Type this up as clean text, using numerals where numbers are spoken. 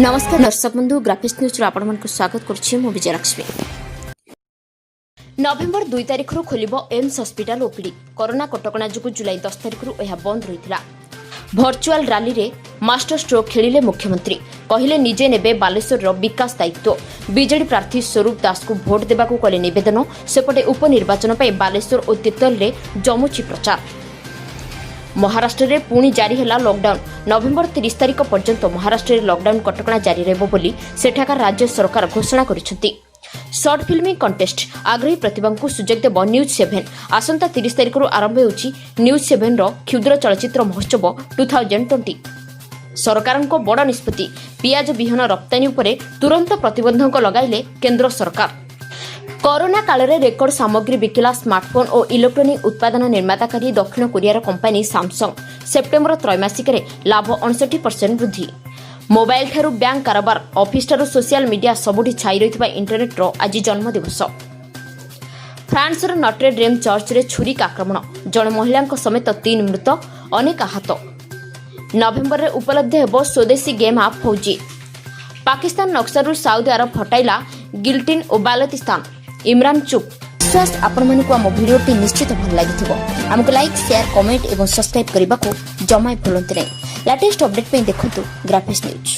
नमस्कार दर्शक बंधु ग्राफिक्स न्यूज आपण स्वागत करुच्ची मु विजयलक्ष्मी। नवेम्बर 2 तारिख खोलिबो एम्स हॉस्पिटल ओपीडी। कोरोना कटकणा जुगु जुलाई 10 तारिख यह बंद रहिथिला। भर्चुआल रैली रे मास्टर स्ट्रोक खेलिले मुख्यमंत्री कहिले निजे नेबे बालेश्वर रो विकास दायित्व। बीजेडी प्रार्थी स्वरूप दास को भोट देबाकू कले निवेदन। सेपटे उपनिर्वाचन पय बालेश्वर और तितल रे जमुची प्रचार। महाराष्ट्र रे पुणी जारी हैला लॉकडाउन। नवेम्बर 30 तारिख पर्यंत महाराष्ट्र रे लॉकडाउन कटकणा जारी रहबो बोली सेठाकार राज्य सरकार घोषणा करिसेंती। शॉर्ट फिल्मिंग कंटेस्ट आग्रही प्रतिभा को सुजोग देव न्यूज 7। आसंता 30 तारिख आरंभ होउची न्यूज 7 रो क्षुद्र चलचित्र महोत्सव 2020। सरकार को बड़ निष्पत्ति। पियाज विहन रप्तानी उपरे तुरंत प्रतिबंधक लगाइले केंद्र सरकार। कोरोना काल रे रेकर्ड सामग्री बिकिला स्मार्टफोन और इलेक्ट्रोनिक उत्पादन निर्माताकारी दक्षिण कोरियार कंपनी सैमसंग। सेप्टेम्बर त्रैमासिक लाभ 59% वृद्धि। मोबाइल ठारू बैंक कारोबार ऑफिस ठारू सोशल मीडिया सबुठी छाई रहितबा इंटरनेट रो आज जन्मदिवस। फ्रांस रो नॉट्रे डेम चर्च रे छुरी आक्रमण। जण महिला समेत 3 मृत अनेक आहत। नवेम्बर रे उपलब्ध हेबो स्वदेशी गेम आप फौजी। पाकिस्तान नक्सलरू साउदी अरब हटाइला गिल्टिन और बालतिस्तान। इमरान चुप। विश्वास आपण को आम भिडियोटी निश्चित भल लगी आमको लाइक शेयर कमेंट और सब्सक्राइब करने को जमा भूलते नहीं। लेटेस्ट अपडेट पे देखो ग्राफिक्स न्यूज।